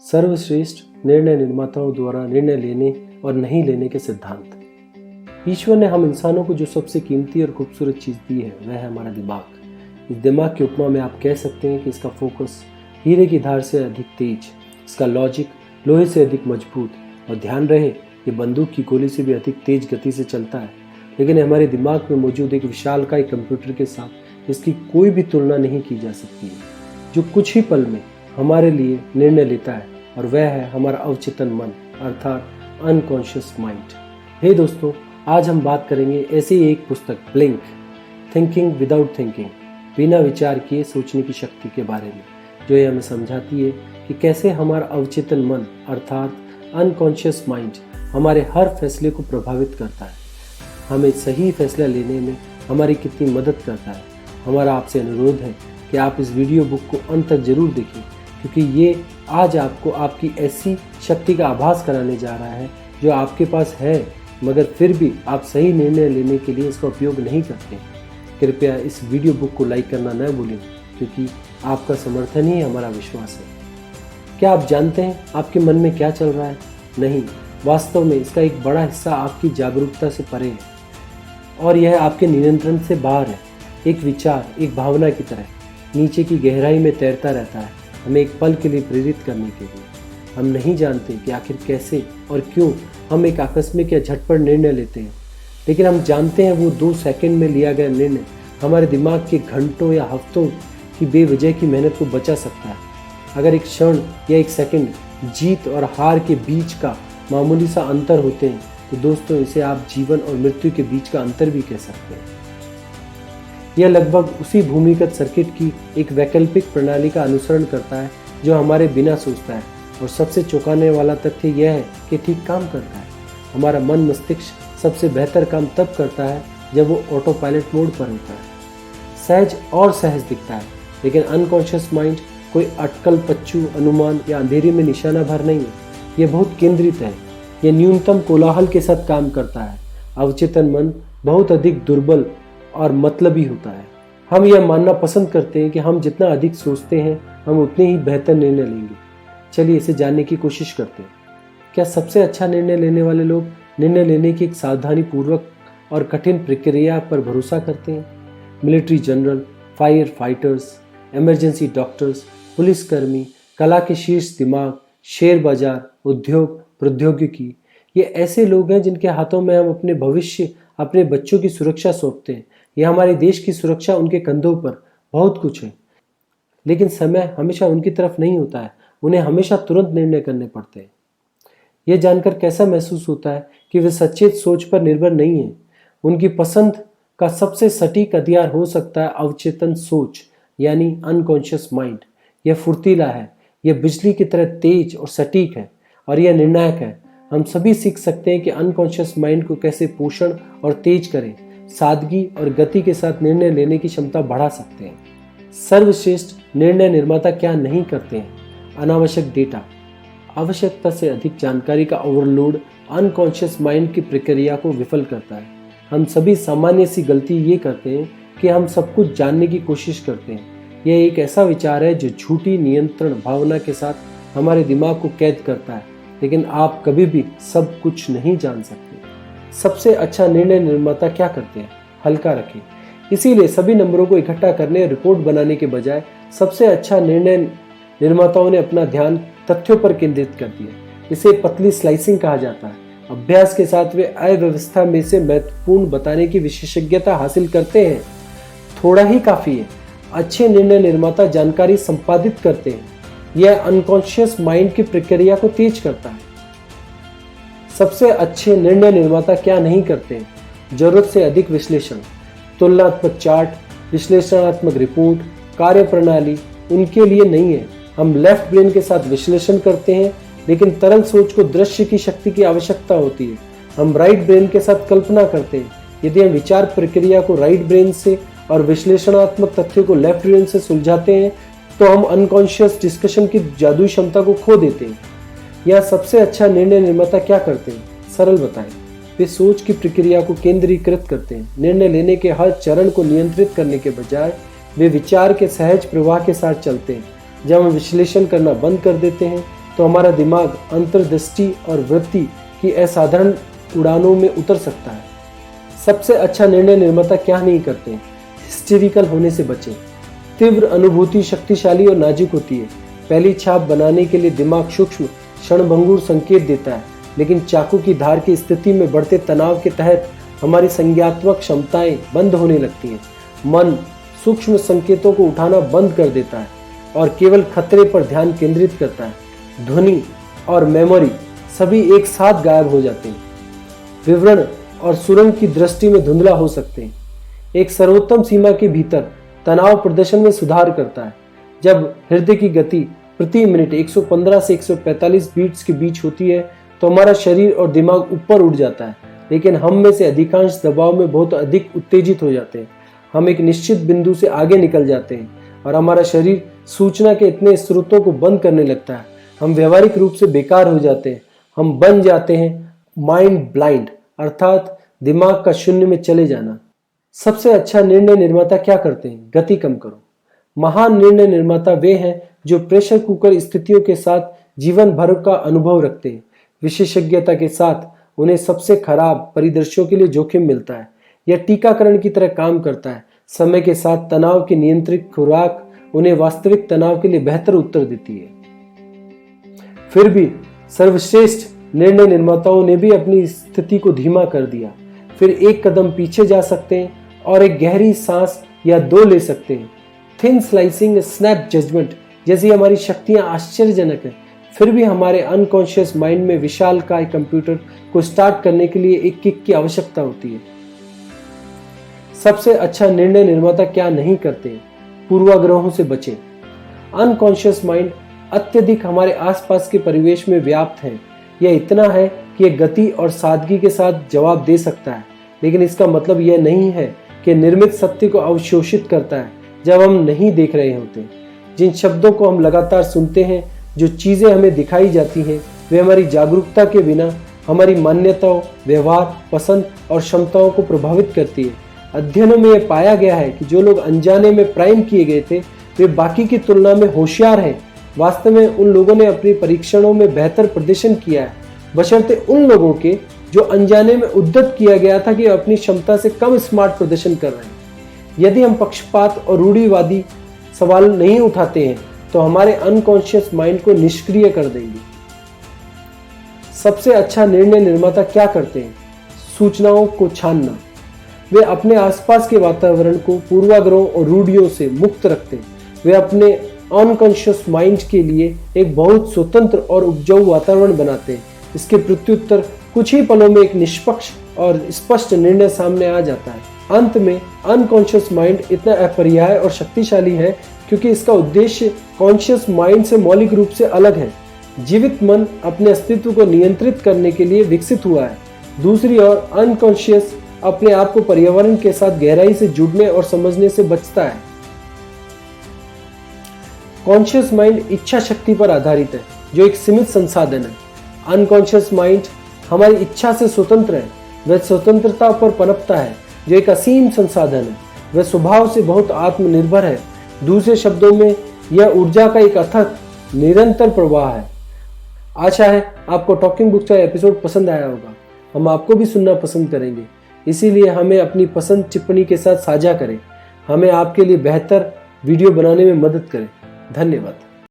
सर्वश्रेष्ठ निर्णय निर्माताओं द्वारा निर्णय लेने और नहीं लेने के सिद्धांत। ईश्वर ने हम इंसानों को जो सबसे कीमती और खूबसूरत चीज़ दी है वह है हमारा दिमाग। इस दिमाग की उपमा में आप कह सकते हैं कि इसका फोकस हीरे की धार से अधिक तेज, इसका लॉजिक लोहे से अधिक मजबूत और ध्यान रहे ये बंदूक की गोली से भी अधिक तेज गति से चलता है। लेकिन हमारे दिमाग में मौजूद एक विशालकाय कंप्यूटर के साथ इसकी कोई भी तुलना नहीं की जा सकती है, जो कुछ ही पल में हमारे लिए निर्णय लेता है, और वह है हमारा अवचेतन मन अर्थात अनकॉन्शियस माइंड। हे दोस्तों, आज हम बात करेंगे ऐसी एक पुस्तक ब्लिंक, थिंकिंग विदाउट थिंकिंग, बिना विचार किए सोचने की शक्ति के बारे में, जो ये हमें समझाती है कि कैसे हमारा अवचेतन मन अर्थात अनकॉन्शियस माइंड हमारे हर फैसले को प्रभावित करता है, हमें सही फैसला लेने में हमारी कितनी मदद करता है। हमारा आपसे अनुरोध है कि आप इस वीडियो बुक को अंत तक जरूर देखें, क्योंकि ये आज आपको आपकी ऐसी शक्ति का आभास कराने जा रहा है जो आपके पास है, मगर फिर भी आप सही निर्णय लेने के लिए इसका उपयोग नहीं करते। कृपया इस वीडियो बुक को लाइक करना न भूलें, क्योंकि आपका समर्थन ही हमारा विश्वास है। क्या आप जानते हैं आपके मन में क्या चल रहा है? नहीं, वास्तव में इसका एक बड़ा हिस्सा आपकी जागरूकता से परे है और यह आपके नियंत्रण से बाहर है। एक विचार, एक भावना की तरह नीचे की गहराई में तैरता रहता है, हमें एक पल के लिए प्रेरित करने के लिए। हम नहीं जानते कि आखिर कैसे और क्यों हम एक आकस्मिक या झटपट निर्णय लेते हैं, लेकिन हम जानते हैं वो 2 सेकंड में लिया गया निर्णय हमारे दिमाग के घंटों या हफ्तों की बेवजह की मेहनत को बचा सकता है। अगर एक क्षण या एक सेकंड जीत और हार के बीच का मामूली सा अंतर होते हैं, तो दोस्तों इसे आप जीवन और मृत्यु के बीच का अंतर भी कह सकते हैं। यह लगभग उसी भूमिगत सर्किट की एक वैकल्पिक प्रणाली का अनुसरण करता है जो हमारे बिना सोचता है, और सबसे चौंकाने वाला तथ्य यह है कि ठीक काम करता है। हमारा मन मस्तिष्क सबसे बेहतर काम तब करता है जब वो ऑटो पायलट मोड पर होता है। सहज और सहज दिखता है, लेकिन अनकॉन्शियस माइंड कोई अटकल पच्चू अनुमान या अंधेरी में निशाना भर नहीं है। यह बहुत केंद्रित है, यह न्यूनतम कोलाहल के साथ काम करता है। अवचेतन मन बहुत अधिक दुर्बल और मतलबी होता है। हम यह मानना पसंद करते हैं कि हम जितना अधिक सोचते हैं हम उतने ही बेहतर निर्णय लेंगे। चलिए इसे जानने की कोशिश करते हैं। क्या सबसे अच्छा निर्णय लेने वाले लोग निर्णय लेने की एक सावधानी पूर्वक और कठिन प्रक्रिया पर भरोसा करते हैं? Military general, fire fighters, emergency doctors, पुलिसकर्मी, कला के शीर्ष दिमाग, शेयर बाजार, उद्योग, प्रौद्योगिकी, ये ऐसे लोग हैं जिनके हाथों में हम अपने भविष्य, अपने बच्चों की सुरक्षा सौंपते हैं। यह हमारे देश की सुरक्षा उनके कंधों पर बहुत कुछ है, लेकिन समय हमेशा उनकी तरफ नहीं होता है। उन्हें हमेशा तुरंत निर्णय करने पड़ते हैं। यह जानकर कैसा महसूस होता है कि वे सचेत सोच पर निर्भर नहीं हैं। उनकी पसंद का सबसे सटीक हथियार हो सकता है अवचेतन सोच, यानी अनकॉन्शियस माइंड। यह फुर्तीला है, यह बिजली की तरह तेज और सटीक है, और यह निर्णायक है। हम सभी सीख सकते हैं कि अनकॉन्शियस माइंड को कैसे पोषण और तेज करें, सादगी और गति के साथ निर्णय लेने की क्षमता बढ़ा सकते हैं। सर्वश्रेष्ठ निर्णय निर्माता क्या नहीं करते हैं? अनावश्यक डेटा, आवश्यकता से अधिक जानकारी का ओवरलोड अनकॉन्शियस माइंड की प्रक्रिया को विफल करता है। हम सभी सामान्य सी गलती ये करते हैं कि हम सब कुछ जानने की कोशिश करते हैं। यह एक ऐसा विचार है जो झूठी नियंत्रण भावना के साथ हमारे दिमाग को कैद करता है, लेकिन आप कभी भी सब कुछ नहीं जान सकते। सबसे अच्छा निर्णय निर्माता क्या करते हैं? हल्का रखें। इसीलिए सभी नंबरों को इकट्ठा करने और रिपोर्ट बनाने के बजाय सबसे अच्छा निर्णय निर्माताओं ने अपना ध्यान तथ्यों पर केंद्रित कर दिया। इसे पतली स्लाइसिंग कहा जाता है। अभ्यास के साथ वे अव्यवस्था में से महत्वपूर्ण बताने की विशेषज्ञता हासिल करते हैं। थोड़ा ही काफी है। अच्छे निर्णय निर्माता जानकारी संपादित करते हैं। यह अनकॉन्शियस माइंड की प्रक्रिया को तेज करता है। सबसे अच्छे निर्णय निर्माता क्या नहीं करते हैं? जरूरत से अधिक विश्लेषण, तुलनात्मक चार्ट, विश्लेषणात्मक रिपोर्ट, कार्यप्रणाली उनके लिए नहीं है। हम लेफ्ट ब्रेन के साथ विश्लेषण करते हैं, लेकिन तरल सोच को दृश्य की शक्ति की आवश्यकता होती है। हम राइट ब्रेन के साथ कल्पना करते हैं। यदि हम विचार प्रक्रिया को राइट ब्रेन से और विश्लेषणात्मक तथ्यों को लेफ्ट ब्रेन से सुलझाते हैं, तो हम अनकॉन्शियस डिस्कशन की जादुई क्षमता को खो देते हैं। यह सबसे अच्छा निर्णय निर्माता क्या करते हैं? सरल बताएं। वे सोच की प्रक्रिया को केंद्रीकृत करते हैं। निर्णय लेने के हर चरण को नियंत्रित करने के बजाय वे विचार के सहज प्रवाह के साथ चलते हैं। जब हम विश्लेषण करना बंद कर देते हैं, तो हमारा दिमाग अंतर्दृष्टि और वृत्ति की असाधारण उड़ानों में उतर सकता है। सबसे अच्छा निर्णय निर्माता क्या नहीं करते? हिस्टेरिकल होने से बचें। तीव्र अनुभूति शक्तिशाली और नाजुक होती है। पहली छाप बनाने के लिए दिमाग सूक्ष्म क्षणभंगुर संकेत देता है, लेकिन चाकू की धार की स्थिति में बढ़ते तनाव के तहत हमारी संज्ञात्मक क्षमताएं बंद होने लगती हैं। मन सूक्ष्म संकेतों को उठाना बंद कर देता है और केवल खतरे पर ध्यान केंद्रित करता है। ध्वनि और मेमोरी सभी एक साथ गायब हो जाते हैं। विवरण और सुरंग की दृष्टि में धुंधला हो सकते हैं। एक सर्वोत्तम सीमा के भीतर तनाव प्रदर्शन में सुधार करता है। जब हृदय की गति प्रति मिनट 115 से 145 बीट्स के बीच होती है तो हमारा शरीर और दिमाग ऊपर उठ जाता है, लेकिन हम में से अधिकांश दबाव में बहुत अधिक उत्तेजित हो जाते हैं। हम एक निश्चित बिंदु से आगे निकल जाते हैं और हमारा शरीर सूचना के इतने स्रोतों को बंद करने लगता है। हम व्यवहारिक रूप से बेकार हो जाते हैं। हम बन जाते हैं माइंड ब्लाइंड, अर्थात दिमाग का शून्य में चले जाना। सबसे अच्छा निर्णय निर्माता क्या करते हैं? गति कम करो। महान निर्णय निर्माता वे हैं जो प्रेशर कुकर स्थितियों के साथ जीवन भर का अनुभव रखते हैं। विशेषज्ञता के साथ उन्हें सबसे खराब परिदृश्यों के लिए जोखिम मिलता है। यह टीकाकरण की तरह काम करता है। समय के साथ तनाव की नियंत्रित खुराक उन्हें वास्तविक तनाव के लिए बेहतर उत्तर देती है। फिर भी सर्वश्रेष्ठ निर्णय निर्माताओं ने भी अपनी स्थिति को धीमा कर दिया। फिर एक कदम पीछे जा सकते हैं और एक गहरी सांस या दो ले सकते हैं। थिन स्लाइसिंग स्नैप जजमेंट जैसी हमारी शक्तियां आश्चर्यजनक हैं। फिर भी हमारे अनकॉन्शियस माइंड में विशालकाय कंप्यूटर को स्टार्ट करने के लिए एक किक की आवश्यकता होती है। सबसे अच्छा निर्णय निर्माता क्या नहीं करते? पूर्वाग्रहों से बचें। अनकॉन्शियस माइंड अत्यधिक हमारे आसपास के परिवेश में व्याप्त है। यह इतना है कि यह गति और सादगी के साथ जवाब दे सकता है, लेकिन इसका मतलब यह नहीं है कि निर्मित सत्य को अवशोषित करता है जब हम नहीं देख रहे होते। जिन शब्दों को हम लगातार सुनते हैं, जो चीजें हमें दिखाई जाती हैं, वे हमारी जागरूकता के बिना हमारी मान्यताओं, व्यवहार, पसंद और क्षमताओं को प्रभावित करती है। अध्ययनों में यह पाया गया है कि जो लोग अनजाने में प्राइम किए गए थे, वे बाकी की तुलना में होशियार हैं। वास्तव में उन लोगों ने अपने परीक्षणों में बेहतर प्रदर्शन किया है, बशर्ते उन लोगों के जो अनजाने में उद्यत किया गया था कि अपनी क्षमता से कम स्मार्ट प्रदर्शन कर रहे हैं। यदि हम पक्षपात और रूढ़िवादी सवाल नहीं उठाते हैं तो हमारे अनकॉन्शियस माइंड को निष्क्रिय कर देंगे। सबसे अच्छा निर्णय निर्माता क्या करते हैं? सूचनाओं को छानना। वे अपने आसपास के वातावरण को पूर्वाग्रहों और रूढ़ियों से मुक्त रखते हैं। वे अपने अनकॉन्शियस माइंड के लिए एक बहुत स्वतंत्र और उपजाऊ वातावरण बनाते हैं। इसके प्रत्युत्तर कुछ ही पलों में एक निष्पक्ष और स्पष्ट निर्णय सामने आ जाता है। अंत में अनकॉन्शियस माइंड इतना अपरिहार्य और शक्तिशाली है क्योंकि इसका उद्देश्य कॉन्शियस माइंड से मौलिक रूप से अलग है। जीवित मन अपने अस्तित्व को नियंत्रित करने के लिए विकसित हुआ है। दूसरी ओर अनकॉन्शियस अपने आप को पर्यावरण के साथ गहराई से जुड़ने और समझने से बचता है। कॉन्शियस माइंड इच्छा शक्ति पर आधारित है, जो एक सीमित संसाधन है। अनकॉन्शियस माइंड हमारी इच्छा से स्वतंत्र है। वह स्वतंत्रता पर पनपता है, जो एक असीम संसाधन है। वह स्वभाव से बहुत आत्मनिर्भर है। दूसरे शब्दों में, यह ऊर्जा का एक अथक निरंतर प्रवाह है। आशा है आपको टॉकिंग बुक्स का एपिसोड पसंद आया होगा। हम आपको भी सुनना पसंद करेंगे, इसीलिए हमें अपनी पसंद टिप्पणी के साथ साझा करें। हमें आपके लिए बेहतर वीडियो बनाने में मदद करें। धन्यवाद।